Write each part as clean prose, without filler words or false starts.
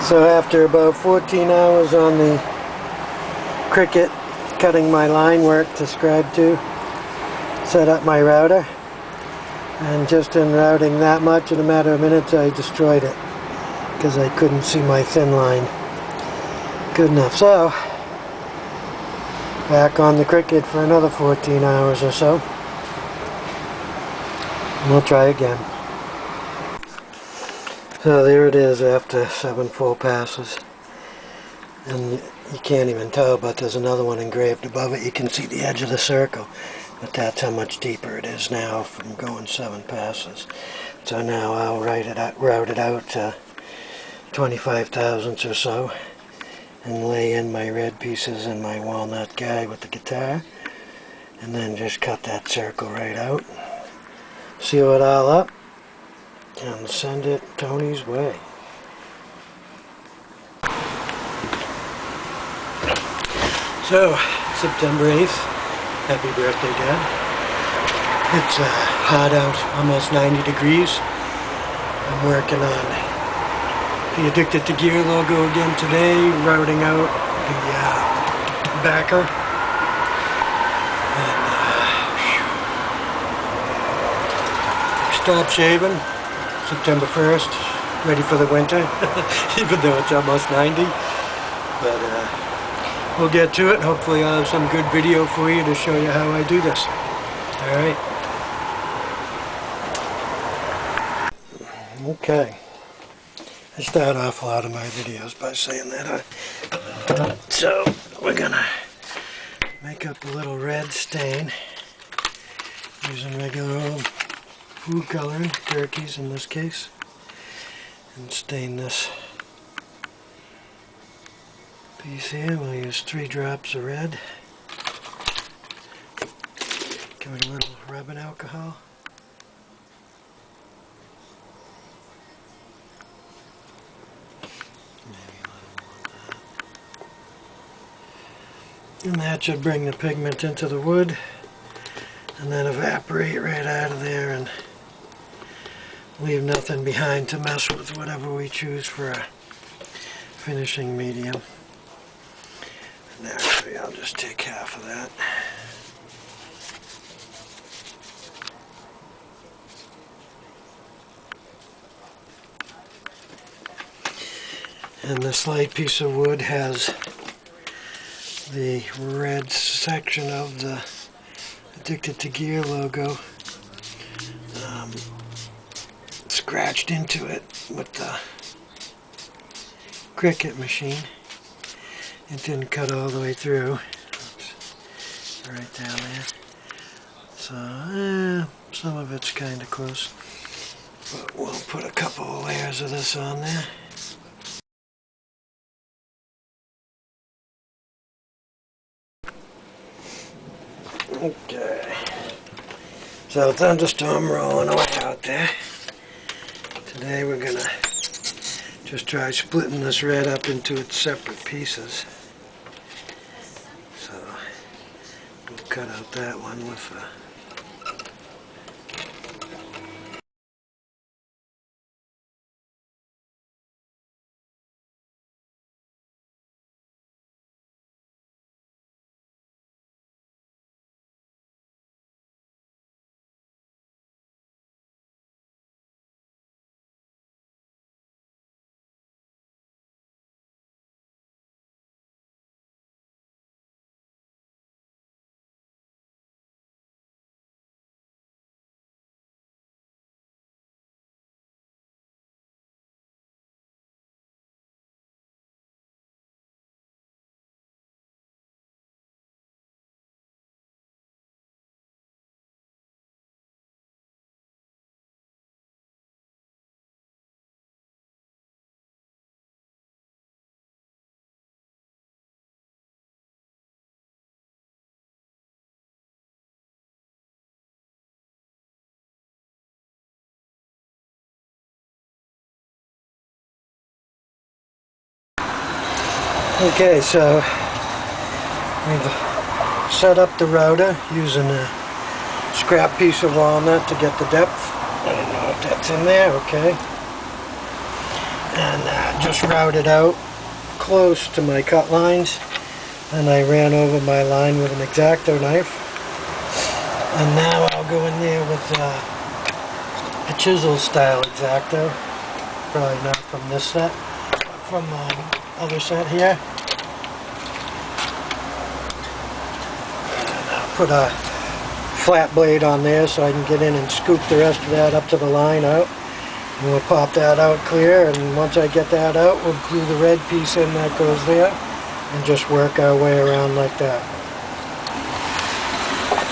So after about 14 hours on the Cricut, cutting my line work to scribe to, set up my router, and just in routing that much, in a matter of minutes I destroyed it because I couldn't see my thin line good enough. So back on the Cricut for another 14 hours or so, and we'll try again. So there it is after 7 full passes, and you can't even tell, but there's another one engraved above it. You can see the edge of the circle, but that's how much deeper it is now from going 7 passes. So now I'll route it out to 25 thousandths or so, and lay in my red pieces and my walnut guy with the guitar, and then just cut that circle right out, seal it all up, and send it Tony's way. So, September 8th, happy birthday, Dad. It's hot out, almost 90 degrees. I'm working on the Addicted to Gear logo again today, routing out the backer. And stop shaving. September 1st, ready for the winter, even though it's almost 90, but we'll get to it. Hopefully I'll have some good video for you to show you how I do this. Alright. Okay. I start off a lot of my videos by saying that. So we're gonna make up a little red stain using regular old food coloring, turkeys in this case, and stain this piece here. We'll use 3 drops of red. Give it a little rubbing alcohol. Maybe a little more of that. And that should bring the pigment into the wood, and then evaporate right out of there and leave nothing behind to mess with whatever we choose for a finishing medium. And actually I'll just take half of that. And this light piece of wood has the red section of the Addicted to Gear logo scratched into it with the Cricut machine. It didn't cut all the way through. Oops. Right down there. So some of it's kind of close, but we'll put a couple of layers of this on there. Okay, so thunderstorm rolling away out there. Today we're gonna just try splitting this red up into its separate pieces. So we'll cut out that one with a Okay, so we've set up the router using a scrap piece of walnut to get the depth. I don't know if that's in there, okay. and just routed out close to my cut lines, and I ran over my line with an X-Acto knife. And now I'll go in there with a chisel style X-Acto, probably not from this set, but from the other set here. And I'll put a flat blade on there so I can get in and scoop the rest of that up to the line out. And we'll pop that out clear, and once I get that out, we'll glue the red piece in that goes there and just work our way around like that.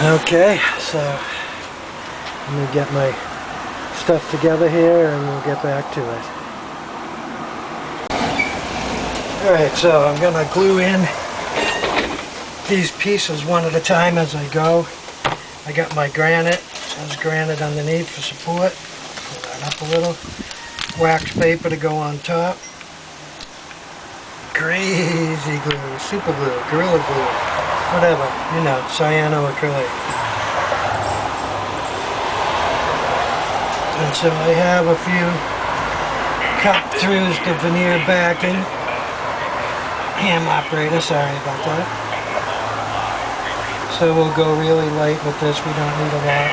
Okay, so I'm going to get my stuff together here and we'll get back to it. Alright, so I'm going to glue in these pieces one at a time as I go. I got my granite, there's granite underneath for support. Pull that up a little. Wax paper to go on top. Crazy glue, super glue, gorilla glue, whatever, you know, cyanoacrylate. And so I have a few cut throughs to veneer backing. Ham operator, sorry about that. So we'll go really light with this, we don't need a lot.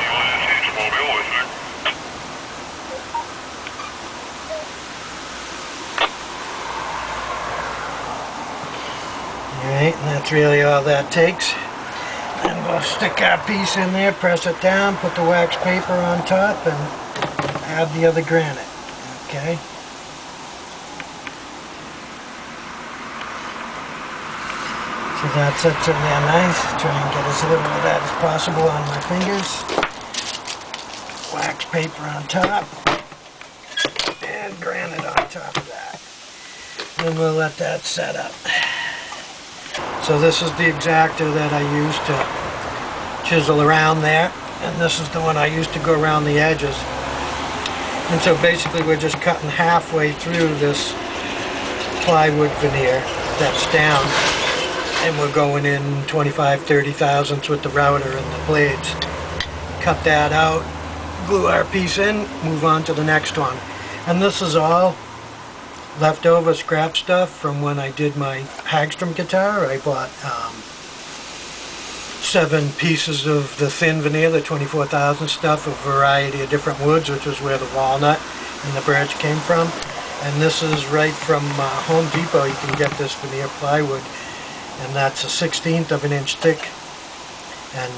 Alright, and that's really all that takes. And we'll stick our piece in there, press it down, put the wax paper on top, and add the other granite. Okay? So that sits in there nice. Try and get as little of that as possible on my fingers. Wax paper on top. And granite on top of that. And we'll let that set up. So this is the X-Acto that I used to chisel around there, and this is the one I used to go around the edges. And so basically we're just cutting halfway through this plywood veneer that's down, and we're going in 25-30 thousandths with the router and the blades. Cut that out, glue our piece in, move on to the next one. And this is all leftover scrap stuff from when I did my Hagstrom guitar. I bought 7 pieces of the thin veneer, the 24,000 stuff, a variety of different woods, which was where the walnut and the birch came from. And this is right from Home Depot. You can get this veneer plywood, and that's a 1/16 of an inch thick, and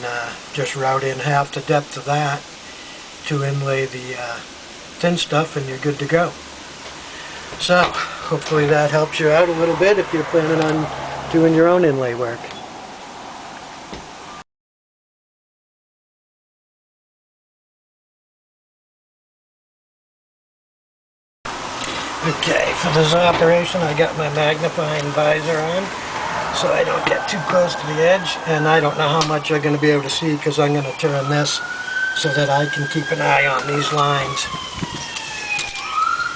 just route in half the depth of that to inlay the thin stuff, and you're good to go. So, hopefully that helps you out a little bit if you're planning on doing your own inlay work. Okay, for this operation I got my magnifying visor on so I don't get too close to the edge, and I don't know how much you're going to be able to see because I'm going to turn this so that I can keep an eye on these lines.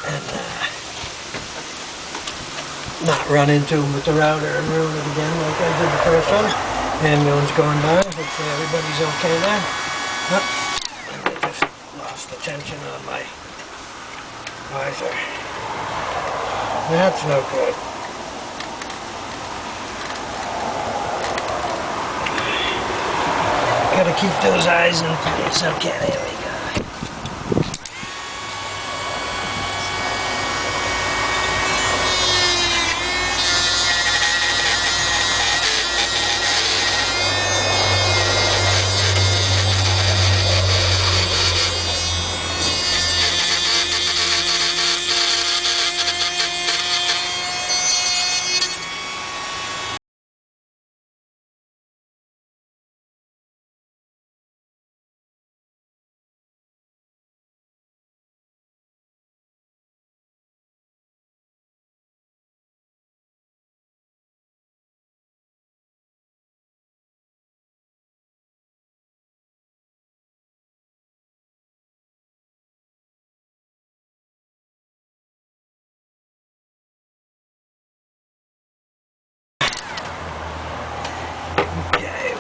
And not run into them with the router and ruin it again like I did the first one. Ambulance going by. Hopefully everybody's okay there. Oh, and I just lost the tension on my visor. That's no good. Gotta keep those eyes in place. Okay, there we go.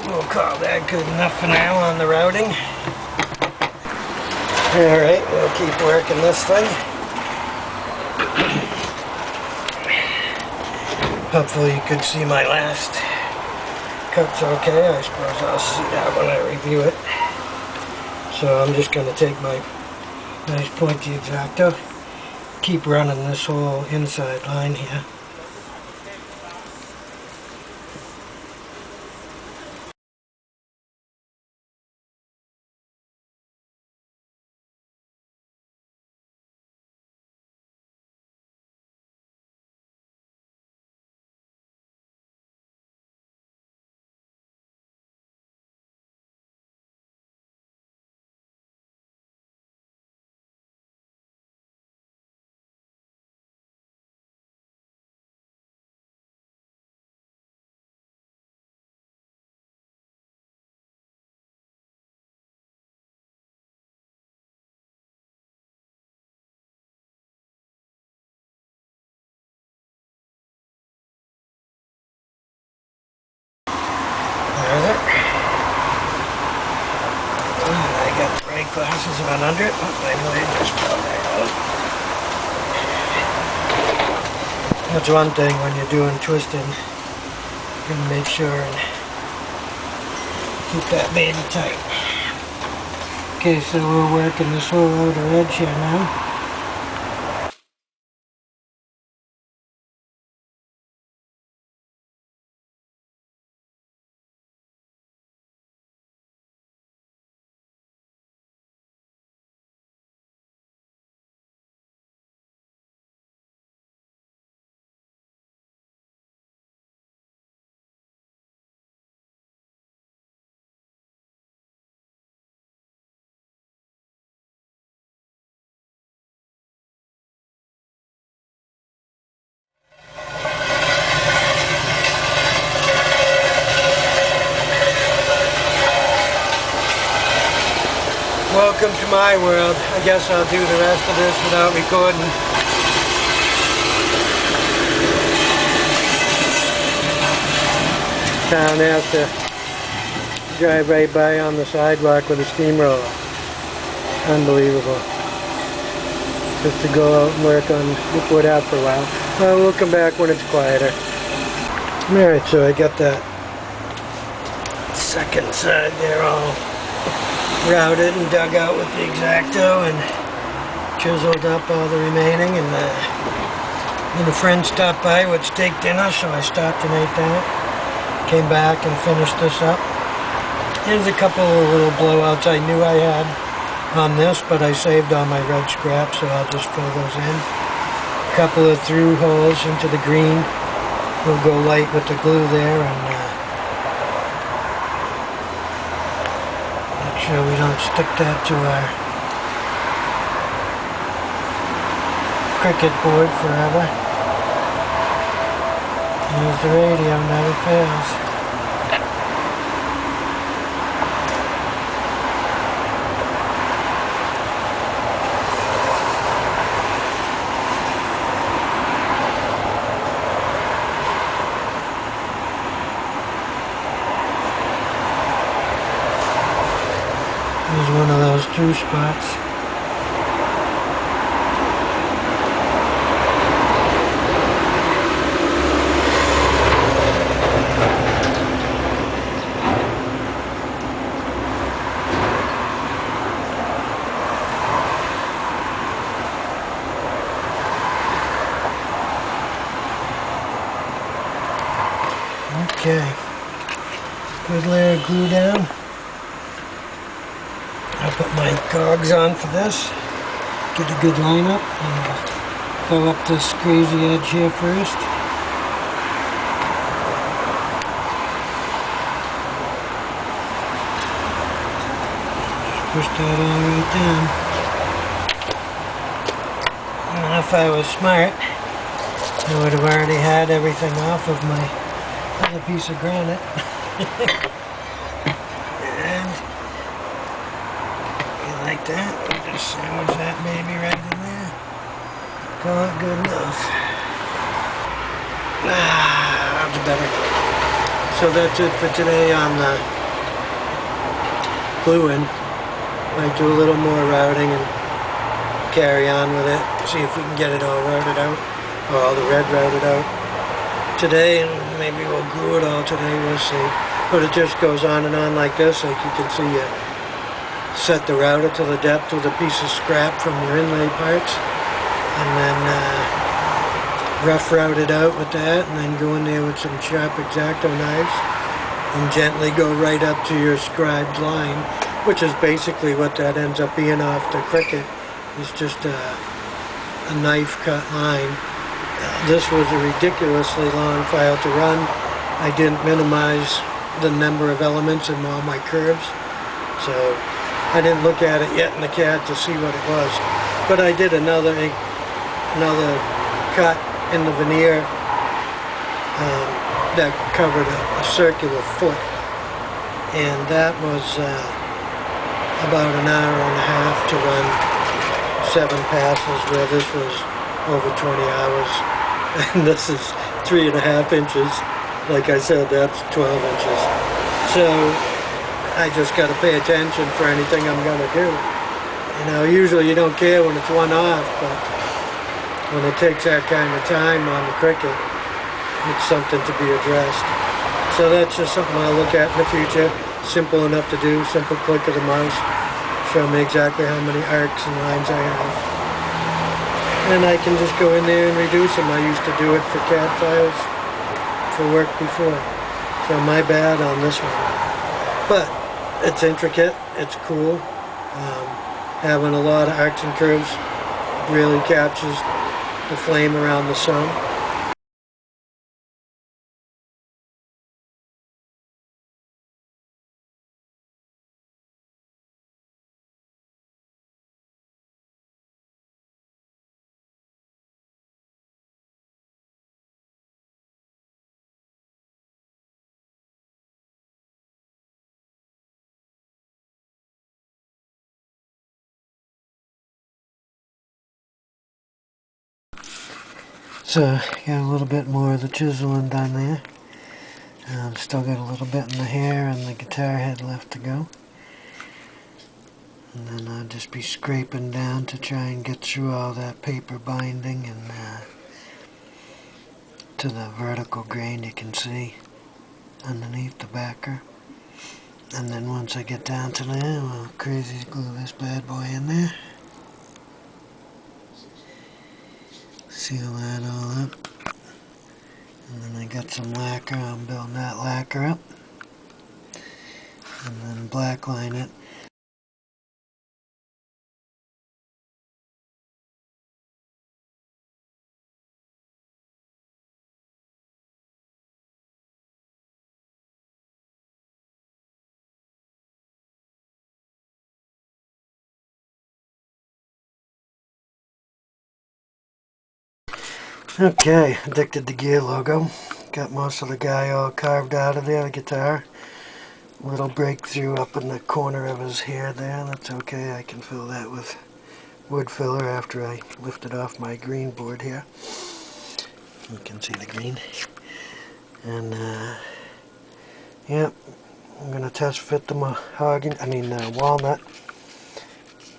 We'll call that good enough for now on the routing. Alright, we'll keep working this thing. Hopefully you could see my last cut's okay. I suppose I'll see that when I review it. So I'm just going to take my nice pointy X-Acto, keep running this whole inside line here. There's it. I got the right glasses on under it. Oh, my blade just fell right out. That's one thing when you're doing twisting. You're going to make sure and keep that baby tight. Okay, so we're working this whole outer edge here now. Welcome to my world. I guess I'll do the rest of this without recording. Town has to drive right by on the sidewalk with a steamroller. Unbelievable. Just to go out and work on the wood out for a while. Well, we'll come back when it's quieter. Alright, so I got that second side there all routed and dug out with the X-Acto and chiseled up all the remaining, and then a friend stopped by with steak dinner, so I stopped and ate that. Came back and finished this up. There's a couple of little blowouts I knew I had on this, but I saved all my red scraps, so I'll just fill those in. A couple of through holes into the green. We'll go light with the glue there and so we don't stick that to our Cricut board forever. Use the radio, never fails. There's one of those two spots. Okay. Good layer of glue down. I'll put my cogs on for this, get a good line up, and go up this crazy edge here first. Just push that all right down. Now if I was smart, I would have already had everything off of my other piece of granite. Like that, we'll just sandwich that baby right in there. Call it good enough. That's better. So that's it for today on the gluing. Might do a little more routing and carry on with it. See if we can get it all routed out, or all the red routed out. today, and maybe we'll glue it all today, we'll see. But it just goes on and on like this. Like you can see, you set the router to the depth with a piece of scrap from your inlay parts, and then rough route it out with that, and then go in there with some sharp X-Acto knives and gently go right up to your scribed line, which is basically what that ends up being off the Cricut. It's just a knife cut line. This was a ridiculously long file to run. I didn't minimize the number of elements in all my curves, so I didn't look at it yet in the CAD to see what it was. But I did another cut in the veneer that covered a circular foot, and that was about an hour and a half to run 7 passes, where this was over 20 hours, and this is 3.5 inches. Like I said, that's 12 inches. So I just got to pay attention for anything I'm going to do. You know, usually you don't care when it's one off, but when it takes that kind of time on the Cricut, it's something to be addressed. So that's just something I'll look at in the future. Simple enough to do, simple click of the mouse. Show me exactly how many arcs and lines I have. And I can just go in there and reduce them. I used to do it for CAD files for work before. So my bad on this one. But it's intricate, it's cool. Having a lot of arcs and curves really captures the flame around the sun. So, got a little bit more of the chiseling done there. Still got a little bit in the hair and the guitar head left to go. And then I'll just be scraping down to try and get through all that paper binding and to the vertical grain you can see underneath the backer. And then once I get down to there, we'll crazy glue this bad boy in there. Seal that all up. And then I got some lacquer. I'm building that lacquer up. And then blackline it. Okay, Addicted to Gear logo. Got most of the guy all carved out of there, the guitar. Little breakthrough up in the corner of his hair there. That's okay, I can fill that with wood filler after I lift it off my green board here. You can see the green. And, yep, I'm going to test fit the walnut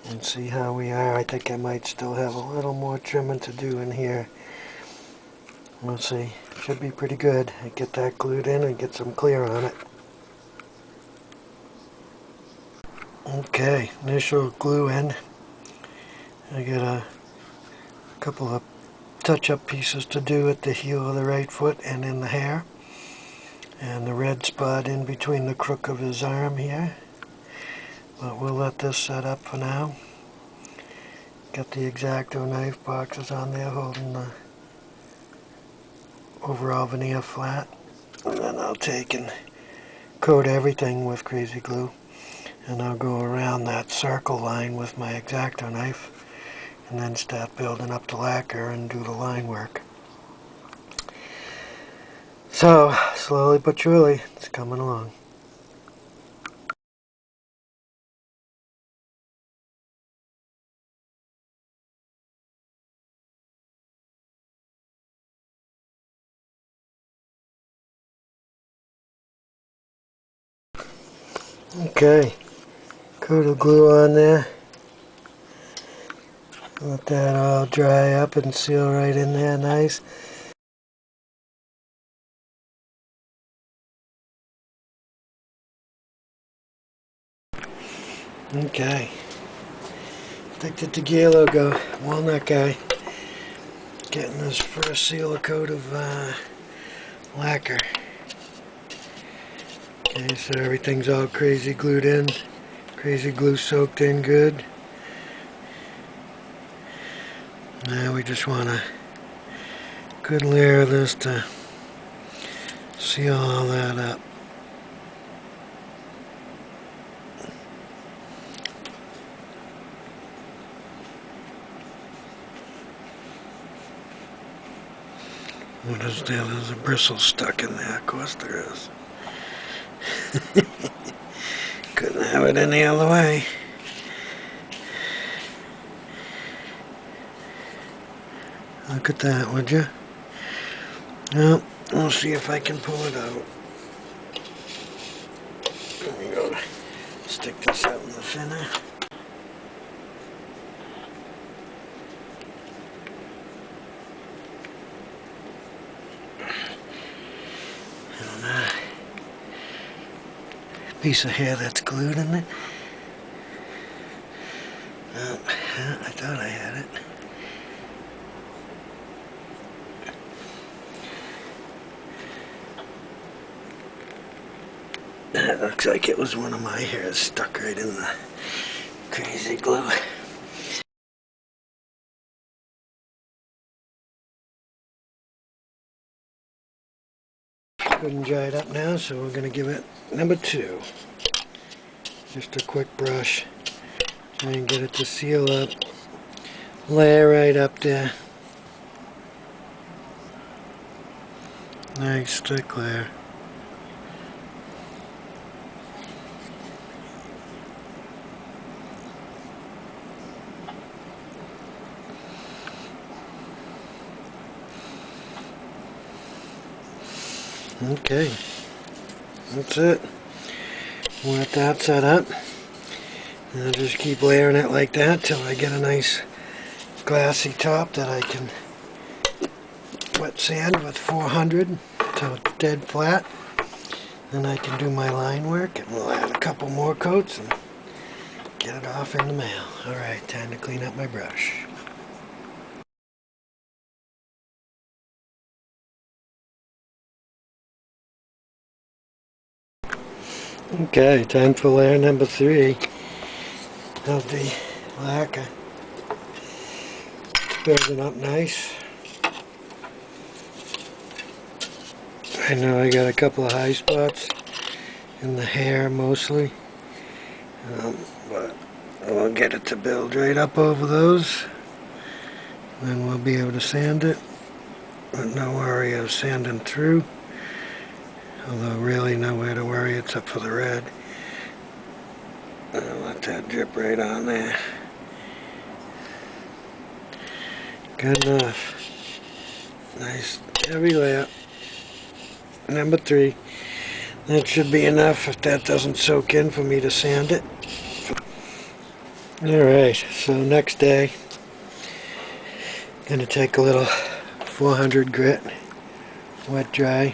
and see how we are. I think I might still have a little more trimming to do in here. We'll see. Should be pretty good. I get that glued in and get some clear on it. Okay, initial glue in. I got a couple of touch-up pieces to do at the heel of the right foot and in the hair. And the red spot in between the crook of his arm here. But we'll let this set up for now. Got the X-Acto knife boxes on there holding the overall veneer flat, and then I'll take and coat everything with crazy glue, and I'll go around that circle line with my X-Acto knife and then start building up the lacquer and do the line work. So slowly but surely it's coming along. Okay, coat of glue on there. Let that all dry up and seal right in there nice. Okay. Stick it to gear logo. Walnut guy. Getting his first sealer coat of lacquer. Okay, so everything's all crazy glued in. Crazy glue soaked in good. Now we just want a good layer of this to seal all that up. What is there? There's a bristle stuck in there. Of course there is. Couldn't have it any other way. Look at that, would you? Well, we'll see if I can pull it out. There we go. Stick this out in the center. And piece of hair that's glued in it. I thought I had it. That looks like it was one of my hairs stuck right in the crazy glue. Good and dried up now, so we're going to give it number 2. Just a quick brush. Try and get it to seal up. Layer right up there. Nice thick layer. Okay, that's it. We'll let that set up. And I'll just keep layering it like that till I get a nice glassy top that I can wet sand with 400 till it's dead flat. Then I can do my line work, and we'll add a couple more coats and get it off in the mail. Alright, time to clean up my brush. Okay, time for layer number 3 of the lacquer. It's building up nice. I know I got a couple of high spots in the hair mostly, but we'll get it to build right up over those. Then we'll be able to sand it, but no worry of sanding through. Although really nowhere to worry except for the red. I'll let that drip right on there. Good enough. Nice heavy layer. Number 3. That should be enough if that doesn't soak in for me to sand it. Alright, so next day, gonna take a little 400 grit, wet dry.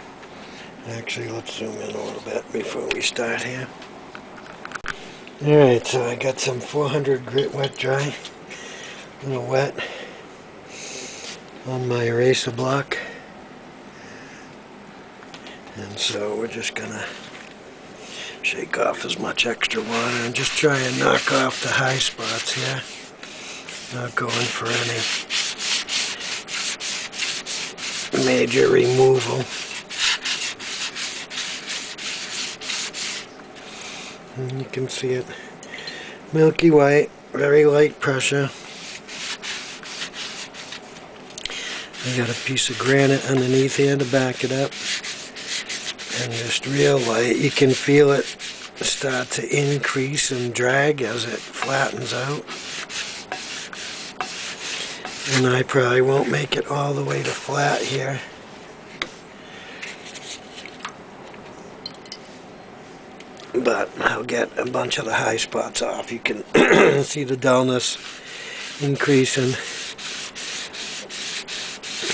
Actually, let's zoom in a little bit before we start here. Alright, so I got some 400 grit wet dry, a little wet on my eraser block. And so we're just gonna shake off as much extra water and just try and knock off the high spots here. Not going for any major removal. And you can see it milky white, very light pressure. I got a piece of granite underneath here to back it up, and just real light. You can feel it start to increase and drag as it flattens out. And I probably won't make it all the way to flat here. But I'll get a bunch of the high spots off. You can see the dullness increasing.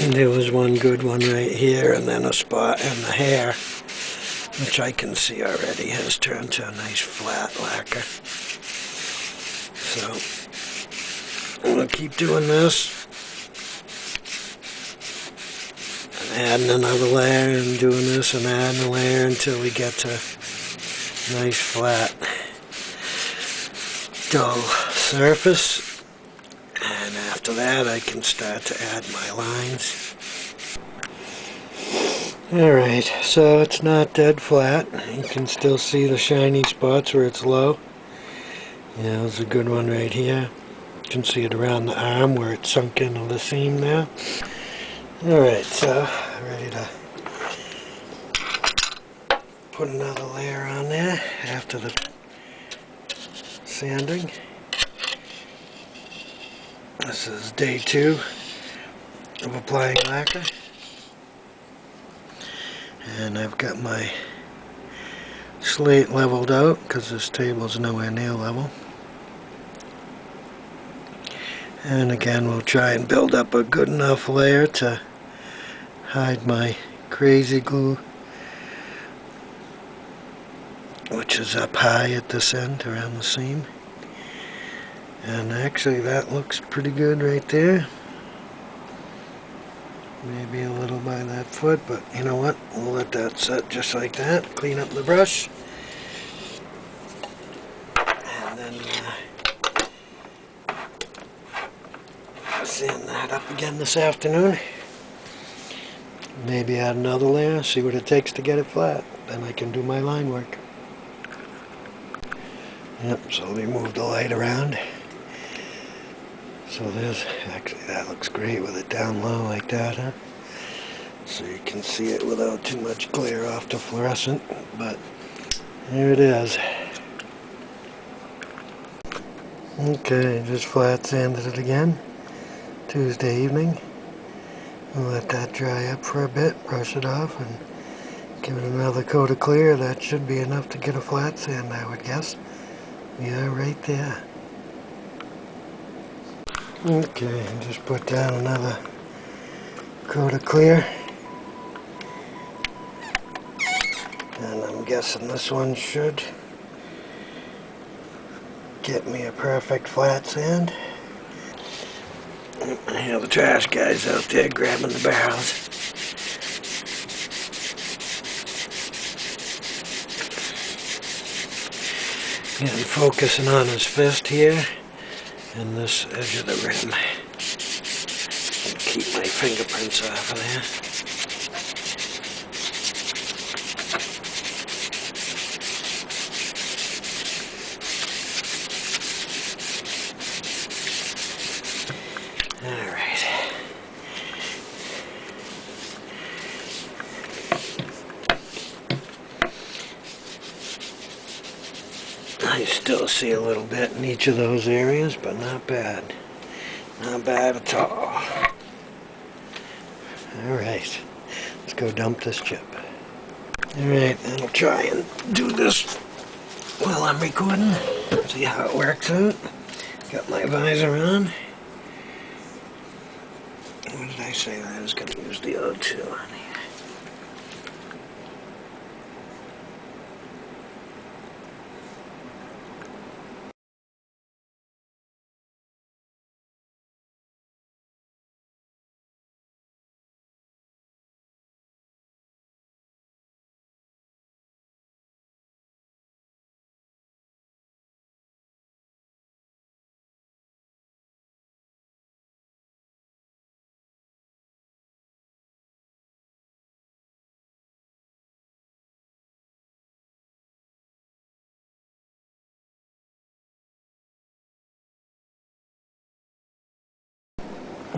And there was one good one right here, and then a spot in the hair, which I can see already has turned to a nice flat lacquer. So I'm going to keep doing this. Adding another layer and doing this and adding a layer until we get to nice flat dull surface, and after that I can start to add my lines. Alright, so it's not dead flat. You can still see the shiny spots where it's low. Yeah, there's a good one right here. You can see it around the arm where it's sunk into the seam there. Alright, so ready to put another layer on there after the sanding. This is day 2 of applying lacquer. And I've got my slate leveled out because this table's nowhere near level. And again, we'll try and build up a good enough layer to hide my crazy glue, which is up high at this end around the seam. And actually that looks pretty good right there. Maybe a little by that foot, but you know what, we'll let that set just like that. Clean up the brush, and then sand that up again this afternoon. Maybe add another layer, see what it takes to get it flat. Then I can do my line work. Yep, so let me move the light around. So there's, actually that looks great with it down low like that, huh? So you can see it without too much glare off the fluorescent, but here it is. Okay, just flat sanded it again, Tuesday evening. We'll let that dry up for a bit, brush it off, and give it another coat of clear. That should be enough to get a flat sand, I would guess. Yeah, right there. Okay, just put down another coat of clear. And I'm guessing this one should get me a perfect flat sand. I hear the trash guys out there grabbing the barrels. Again, focusing on his fist here and this edge of the rim. Keep my fingerprints off of there. Alright. I still see a little bit in each of those areas, but not bad. Not bad at all. Alright, let's go dump this chip. Alright, I'll try and do this while I'm recording. See how it works out. Got my visor on. What did I say? I was going to use the O2 on here.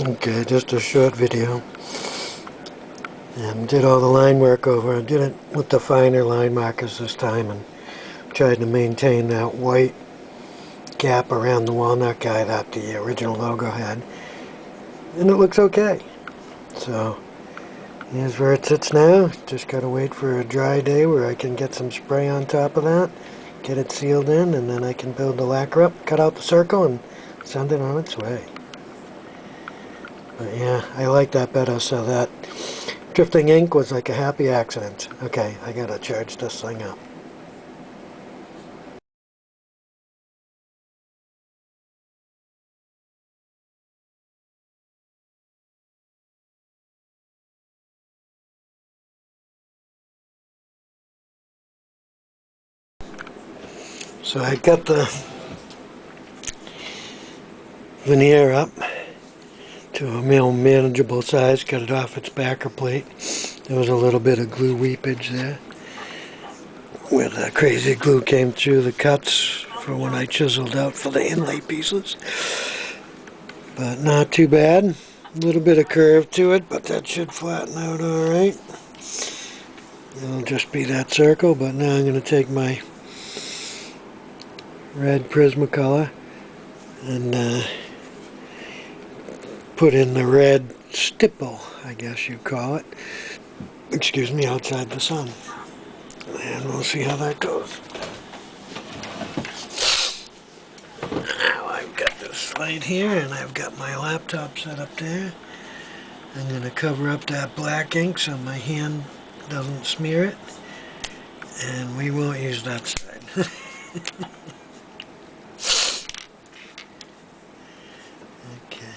Okay, just a short video. And did all the line work over. I did it with the finer line markers this time and tried to maintain that white gap around the walnut guy that the original logo had. And it looks okay. So here's where it sits now. Just gotta wait for a dry day where I can get some spray on top of that, get it sealed in, and then I can build the lacquer up, cut out the circle, and send it on its way. But yeah, I like that better, so that drifting ink was like a happy accident. Okay, I gotta charge this thing up. So I got the veneer up to a more manageable size, cut it off its backer plate. There was a little bit of glue weepage there where the crazy glue came through the cuts for when I chiseled out for the inlay pieces. But not too bad. A little bit of curve to it, but that should flatten out alright. It'll just be that circle, but now I'm going to take my red Prismacolor and put in the red stipple, I guess you call it. Excuse me, outside the sun. And we'll see how that goes. Now I've got this slide here and I've got my laptop set up there. I'm going to cover up that black ink so my hand doesn't smear it. And we won't use that side. Okay.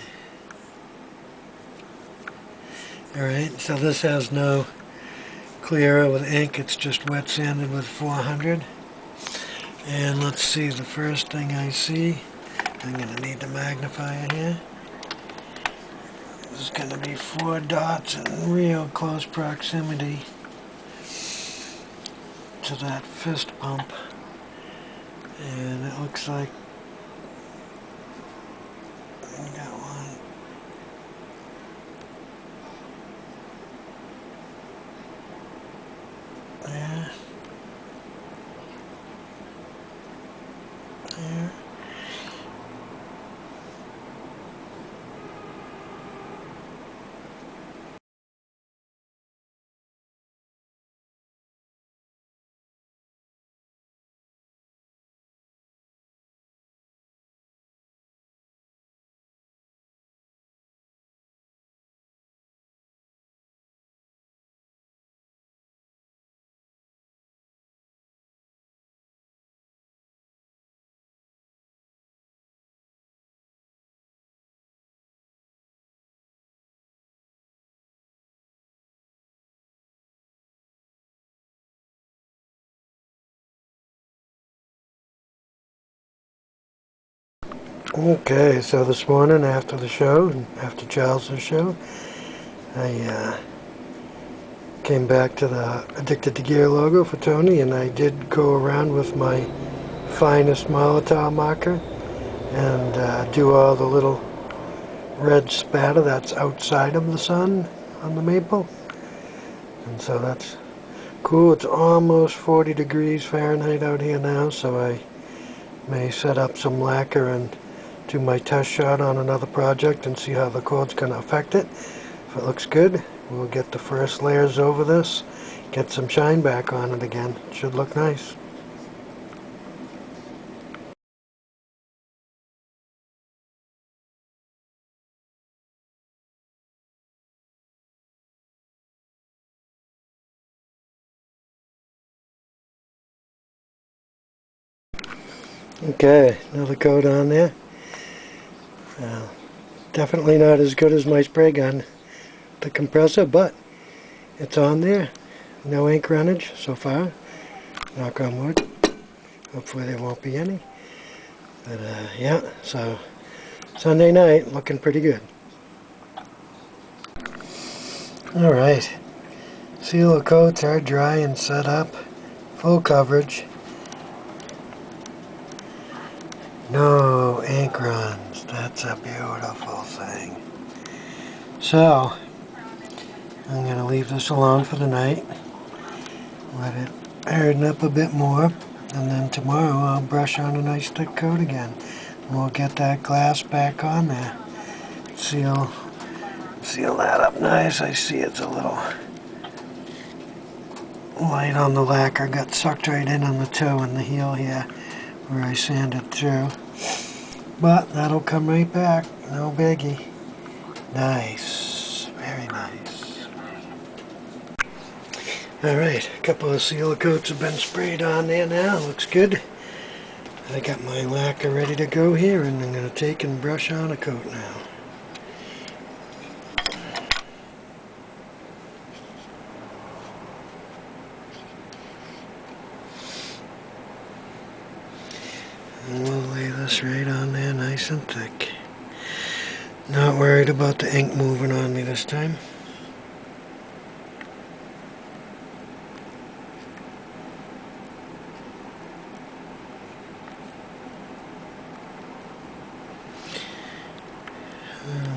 Alright, so this has no clearer with ink, it's just wet sanded with 400. And let's see, the first thing I see, I'm going to need the magnifier here. There's going to be 4 dots in real close proximity to that fist pump. And it looks like I got one. There. There. Okay, so this morning after the show, after Charles' show, I came back to the Addicted to Gear logo for Tony, and I did go around with my finest Molotov marker and do all the little red spatter that's outside of the sun on the maple. And so that's cool. It's almost 40 degrees Fahrenheit out here now, so I may set up some lacquer and do my test shot on another project and see how the cold's going to affect it. If it looks good, we'll get the first layers over this, get some shine back on it again. It should look nice. Okay, another coat on there. Definitely not as good as my spray gun, the compressor, but it's on there. No ink runnage so far. Knock on wood. Hopefully there won't be any. But yeah, so Sunday night looking pretty good. Alright, seal coats are dry and set up. Full coverage. No ink runs. That's a beautiful thing. So, I'm going to leave this alone for the night. Let it harden up a bit more. And then tomorrow I'll brush on a nice thick coat again. And we'll get that glass back on there. Seal that up nice. I see it's a little light on the lacquer. Got sucked right in on the toe and the heel here where I sanded through. But that'll come right back. No biggie. Nice. Very nice. Alright, a couple of seal coats have been sprayed on there now. Looks good. I got my lacquer ready to go here, and I'm going to take and brush on a coat now. this right on there nice and thick. Not worried about the ink moving on me this time.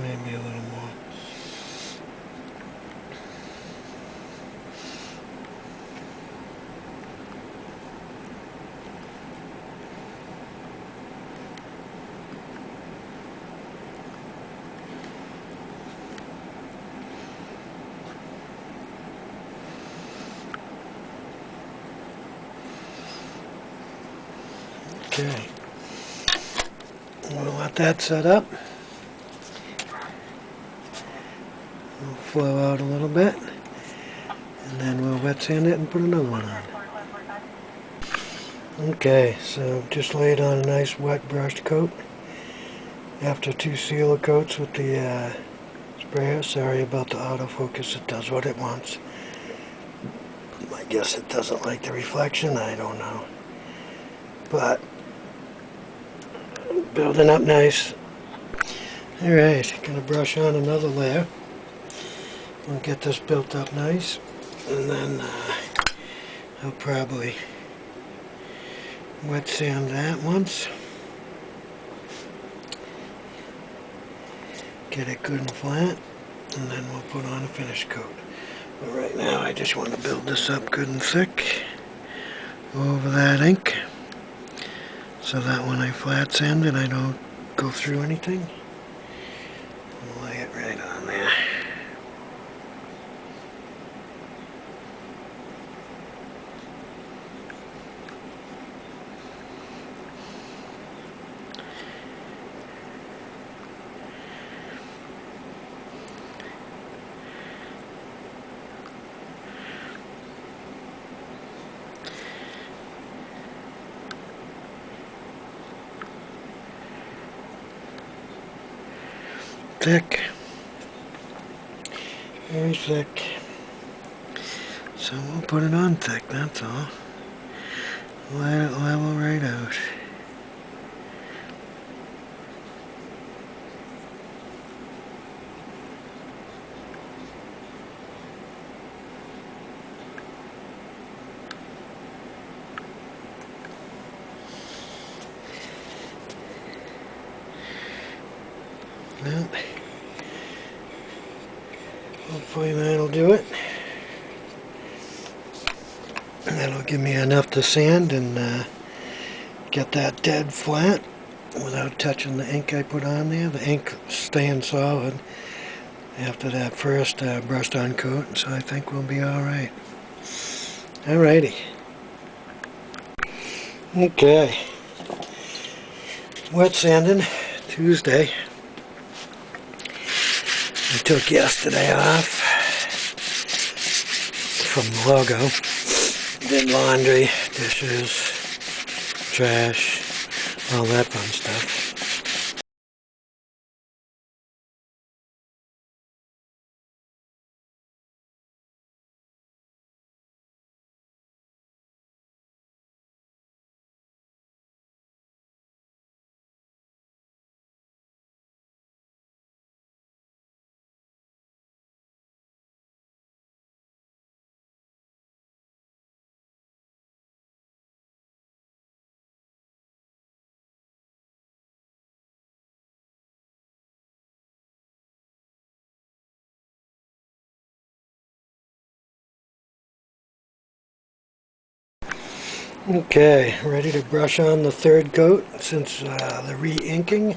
Maybe a little more. Okay. We'll let that set up. We'll flow out a little bit, and then we'll wet sand it and put another one on. Okay, so just laid on a nice wet brushed coat after 2 sealer coats with the sprayer. Sorry about the autofocus, it does what it wants. I guess it doesn't like the reflection, I don't know. But building up nice. Alright, gonna brush on another layer. We'll get this built up nice, and then I'll probably wet sand that once. Get it good and flat, and then we'll put on a finish coat. But right now I just want to build this up good and thick over that ink, so that when I flat sand it I don't go through anything. I'll lay it right on there. Thick, very thick, so we'll put it on thick, that's all. Let it level right out. Well, hopefully that'll do it. That'll give me enough to sand and get that dead flat without touching the ink I put on there. The ink staying solid after that first brushed on coat, so I think we'll be alright. Alrighty. Okay. Wet sanding Tuesday. I took yesterday off from the logo. Did laundry, dishes, trash, all that fun stuff. Okay, ready to brush on the third coat since the re-inking.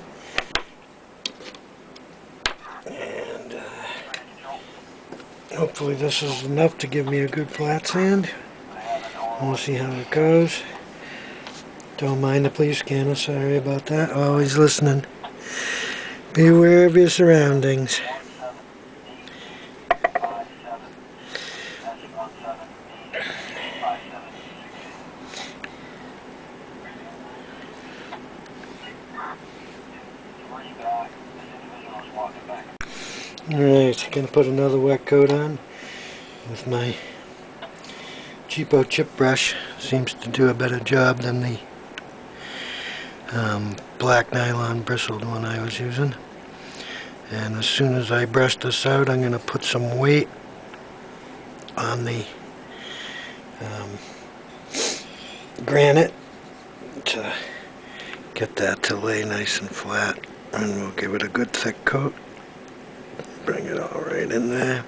And hopefully this is enough to give me a good flat sand. We'll see how it goes. Don't mind the police scanner, sorry about that. Always listening. Be aware of your surroundings. Alright, gonna put another wet coat on with my cheapo chip brush. Seems to do a better job than the black nylon bristled one I was using. And as soon as I brush this out, I'm going to put some weight on the granite to get that to lay nice and flat. And we'll give it a good thick coat. Bring it all right in there.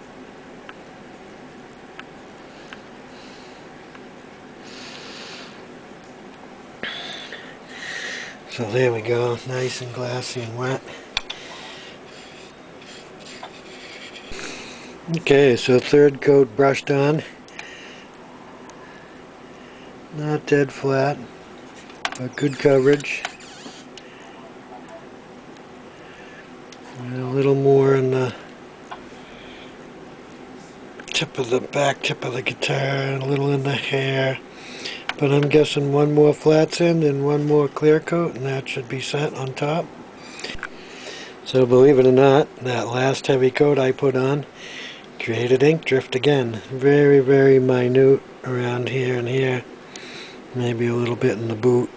So there we go, nice and glassy and wet. Okay, so third coat brushed on. Not dead flat, but good coverage. And a little more in the back tip of the guitar, and a little in the hair. But I'm guessing one more flats end and one more clear coat, and that should be set on top. So believe it or not, that last heavy coat I put on created ink drift again. Very, very minute around here and here. Maybe a little bit in the boot.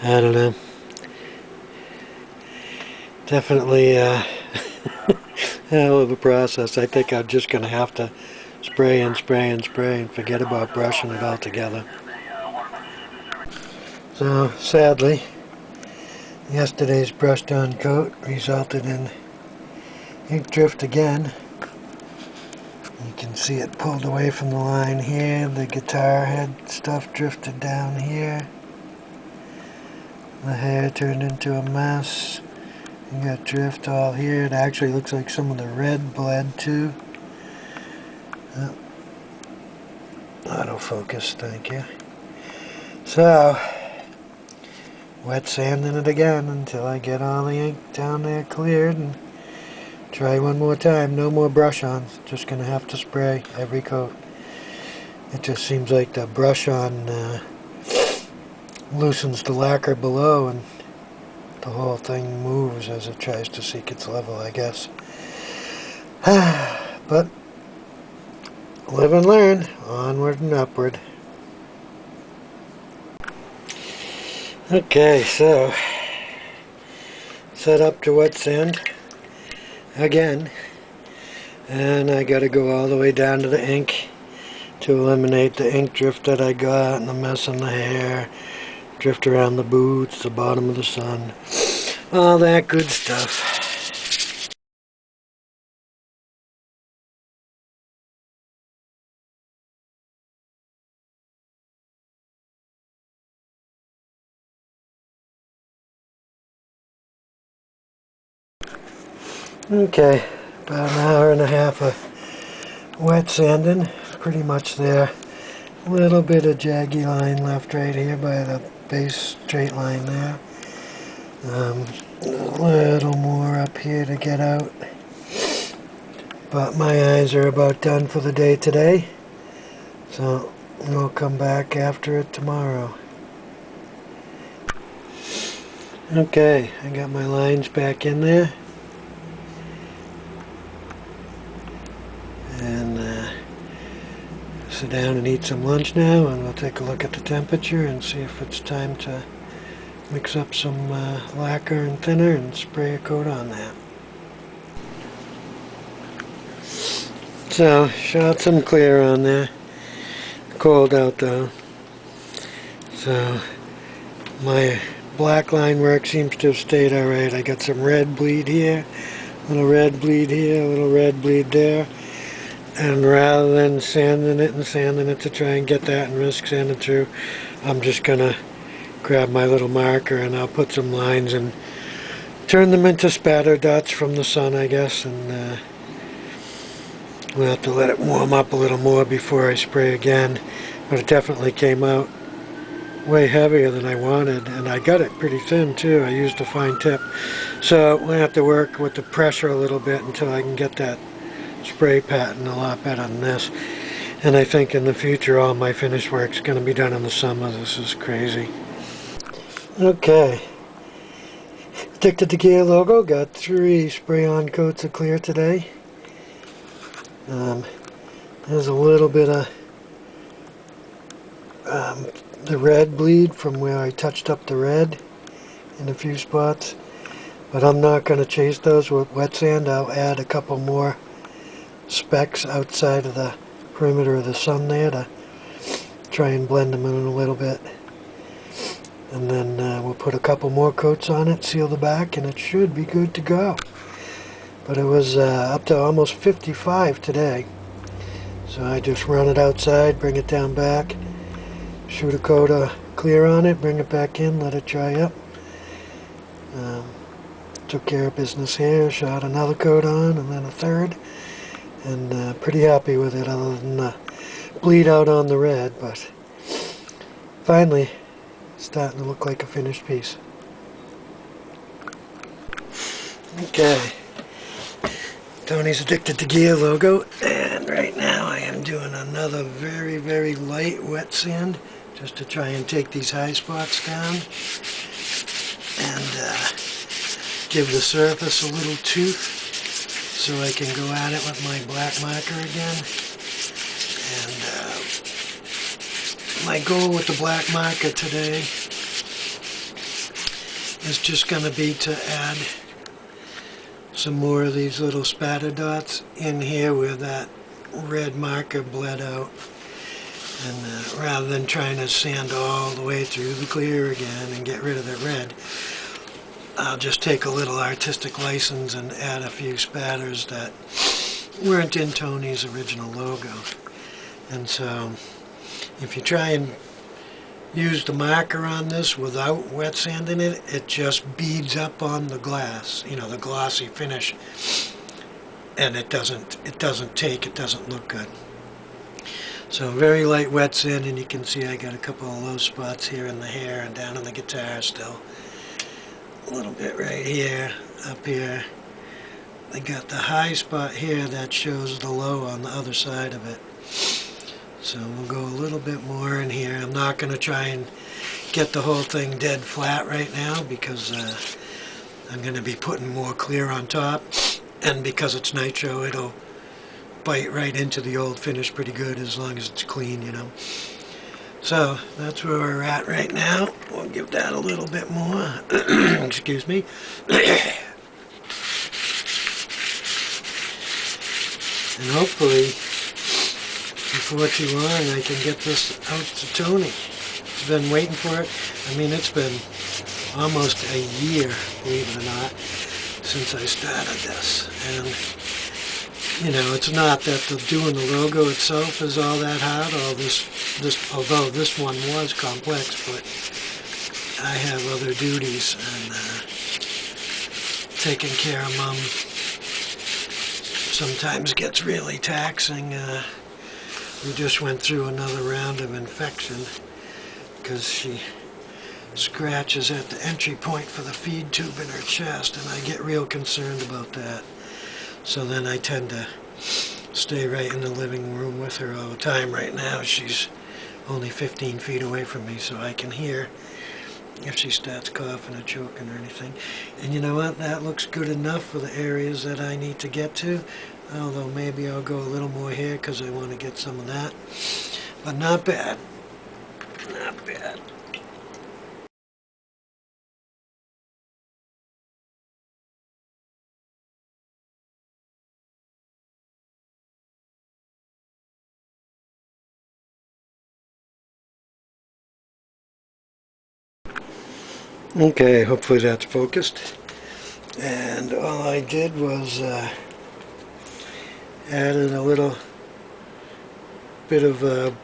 I don't know. Definitely a hell of a process. I think I'm just going to have to spray and spray and spray and forget about brushing it altogether. So sadly, yesterday's brushed on coat resulted in ink drift again. You can see it pulled away from the line here. The guitar head stuff drifted down here. The hair turned into a mess. You got drift all here. It actually looks like some of the red bled too. Autofocus, thank you. So, wet sanding it again until I get all the ink down there cleared, and try one more time. No more brush on. Just gonna have to spray every coat. It just seems like the brush on loosens the lacquer below, and the whole thing moves as it tries to seek its level, I guess. But live and learn, onward and upward. Okay, so set up to wet sand again, and I gotta go all the way down to the ink to eliminate the ink drift that I got and the mess in the hair, drift around the boots, the bottom of the sun, all that good stuff. Okay, about an hour and a half of wet sanding, pretty much there. A little bit of jaggy line left right here by the base straight line there. A little more up here to get out. But my eyes are about done for the day today, so we'll come back after it tomorrow. Okay, I got my lines back in there. And sit down and eat some lunch now, and we'll take a look at the temperature and see if it's time to mix up some lacquer and thinner and spray a coat on that. So, shot some clear on there. Cold out though. So, my black line work seems to have stayed alright. I got some red bleed here, a little red bleed here, a little red bleed there. And rather than sanding it to try and get that and risk sanding through, I'm just gonna grab my little marker and I'll put some lines and turn them into spatter dots from the sun, I guess, and we'll have to let it warm up a little more before I spray again. But it definitely came out way heavier than I wanted, and I got it pretty thin too. I used a fine tip, so we'll have to work with the pressure a little bit until I can get that spray pattern a lot better than this. And I think in the future all my finish work's going to be done in the summer. This is crazy. Okay, stick to the gear logo. Got 3 spray-on coats of clear today. There's a little bit of the red bleed from where I touched up the red in a few spots. But I'm not going to chase those with wet sand. I'll add a couple more specks outside of the perimeter of the sun there to try and blend them in a little bit. And then we'll put a couple more coats on it, seal the back, and it should be good to go. But it was up to almost 55 today. So I just run it outside, bring it down back, shoot a coat of clear on it, bring it back in, let it dry up. Took care of business here, shot another coat on, and then a third. And pretty happy with it other than the bleed out on the red, but finally starting to look like a finished piece. Okay, Tony's Addicted to Gear logo, and right now I am doing another very, very light wet sand just to try and take these high spots down and give the surface a little tooth so I can go at it with my black marker again. And my goal with the black marker today is just going to be to add some more of these little spatter dots in here where that red marker bled out. And rather than trying to sand all the way through the clear again and get rid of the red, I'll just take a little artistic license and add a few spatters that weren't in Tony's original logo. And so if you try and use the marker on this without wet sand in it, it just beads up on the glass, you know, the glossy finish, and it doesn't look good. So very light wet sand, and you can see I got a couple of low spots here in the hair and down on the guitar still. A little bit right here, up here. I got the high spot here that shows the low on the other side of it. So we'll go a little bit more in here. I'm not going to try and get the whole thing dead flat right now because I'm going to be putting more clear on top, and because it's nitro, it'll bite right into the old finish pretty good as long as it's clean, you know. So that's where we're at right now. We'll give that a little bit more. Excuse me. And hopefully before too long I can get this out to Tony. He's been waiting for it. I mean, it's been almost a year, believe it or not, since I started this. And you know, it's not that doing the logo itself is all that hard. Although this one was complex, but I have other duties, and taking care of Mom sometimes gets really taxing. We just went through another round of infection because she scratches at the entry point for the feed tube in her chest, and I get real concerned about that. So then I tend to stay right in the living room with her all the time. Right now she's only 15 feet away from me, so I can hear if she starts coughing or choking or anything. And you know what? That looks good enough for the areas that I need to get to. Although maybe I'll go a little more here because I want to get some of that. But not bad. Not bad. Okay, hopefully that's focused. And all I did was added a little bit of a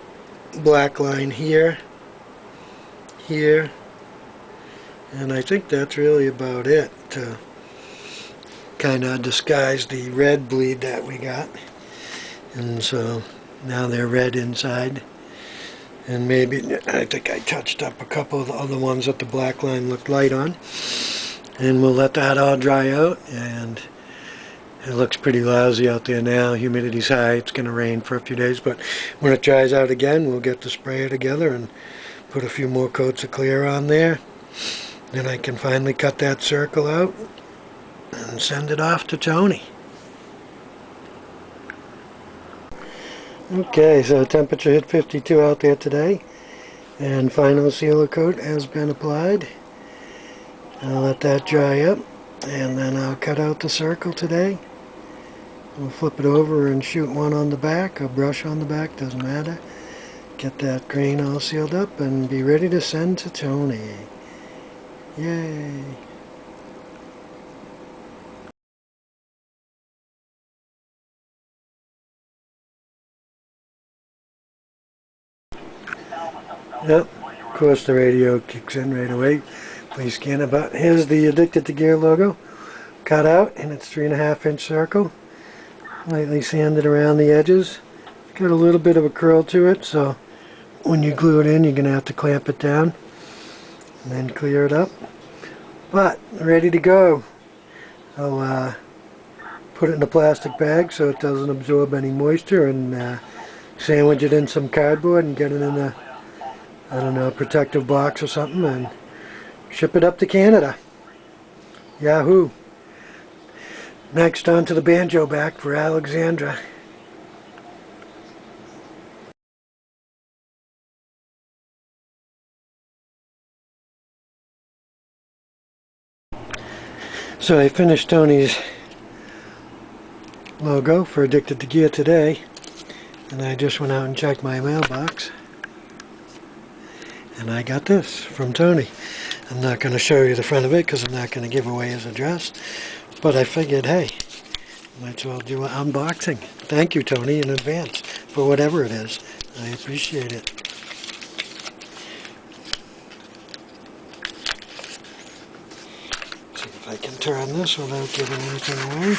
black line here, and I think that's really about it to kind of disguise the red bleed that we got. And so now they're red inside. And maybe, I think I touched up a couple of the other ones that the black line looked light on. And we'll let that all dry out, and it looks pretty lousy out there now. Humidity's high. It's going to rain for a few days, but when it dries out again, we'll get the sprayer together and put a few more coats of clear on there. Then I can finally cut that circle out and send it off to Tony. Okay, so temperature hit 52 out there today, And final sealer coat has been applied. I'll let that dry up, and then I'll cut out the circle today. We'll flip it over and shoot one on the back, or brush on the back, doesn't matter. Get that grain all sealed up and be ready to send to Tony. Yay! Yep, of course the radio kicks in right away. Please scan it. But here's the Addicted to Gear logo, cut out in its 3.5-inch circle. Lightly sanded around the edges. Got a little bit of a curl to it, so when you glue it in, you're going to have to clamp it down and then clear it up. But ready to go. I'll put it in a plastic bag so it doesn't absorb any moisture, and sandwich it in some cardboard and get it in a, I don't know, protective box or something, and ship it up to Canada. Yahoo! Next, on to the banjo back for Alexandra. So I finished Tony's logo for Addicted to Gear today, and I just went out and checked my mailbox, and I got this from Tony. I'm not going to show you the front of it because I'm not going to give away his address, but I figured, hey, might as well do an unboxing. Thank you, Tony, in advance for whatever it is. I appreciate it. See if I can turn this without giving anything away.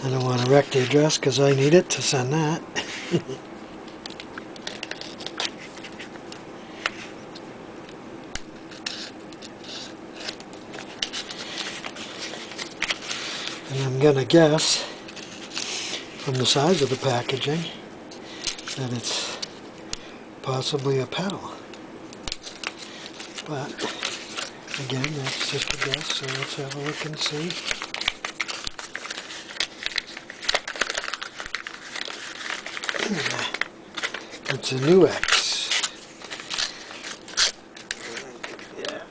I don't want to wreck the address because I need it to send that. And I'm going to guess, from the size of the packaging, that it's possibly a pedal. But, again, that's just a guess, so let's have a look and see. It's a new X. Yeah.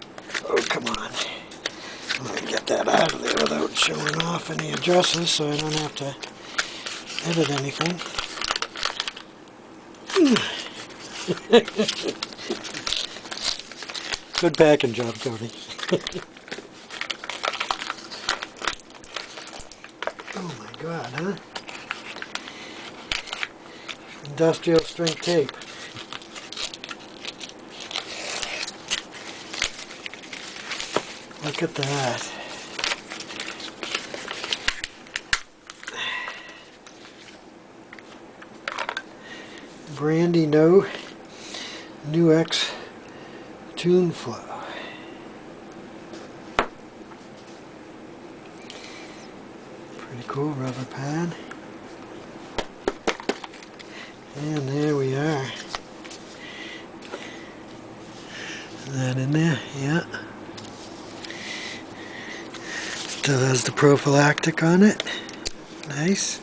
Oh, come on. Let me get that out of there without showing off any addresses so I don't have to edit anything. Good packing job, Tony. Oh my God, huh? Industrial strength tape. Look at that. Brandy No New X Tune Flow. Pretty cool rubber pad. And there we are. Is that in there? Yeah. Still has the prophylactic on it. Nice.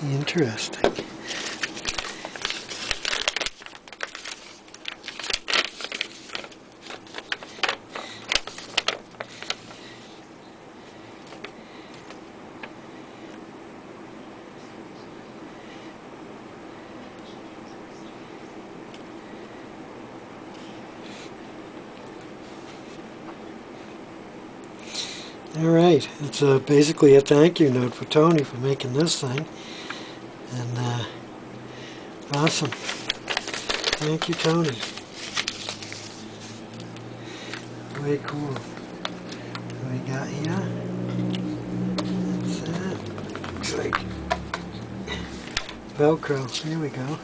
Interesting. Alright, it's basically a thank you note for Tony for making this thing. And awesome. Thank you, Tony. Way cool. What we got here? That's that. Looks like Velcro. There we go.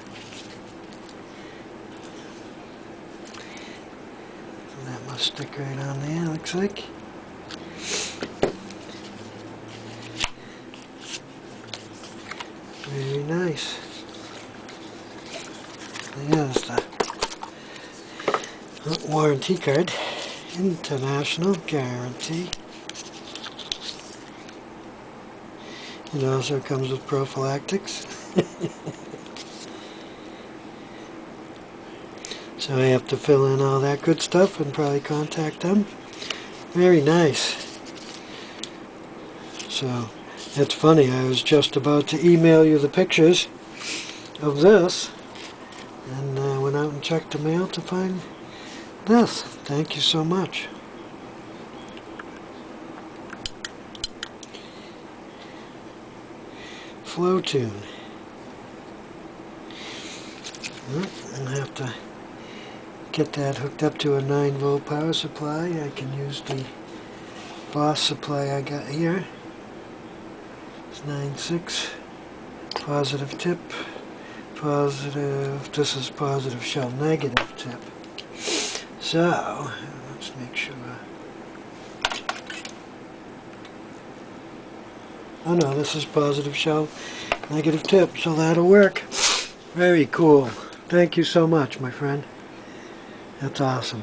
So that must stick right on there, looks like. Very nice. There's the warranty card. International guarantee. It also comes with prophylactics. So I have to fill in all that good stuff and probably contact them. Very nice. So it's funny, I was just about to email you the pictures of this, and went out and checked the mail to find this. Thank you so much. Flow tune. I'll have to get that hooked up to a 9-volt power supply. I can use the Boss supply I got here. It's 9.6. Positive tip. Positive. This is positive shell, negative tip. So, let's make sure. Oh no, this is positive shell, negative tip, so that'll work. Very cool. Thank you so much, my friend. That's awesome.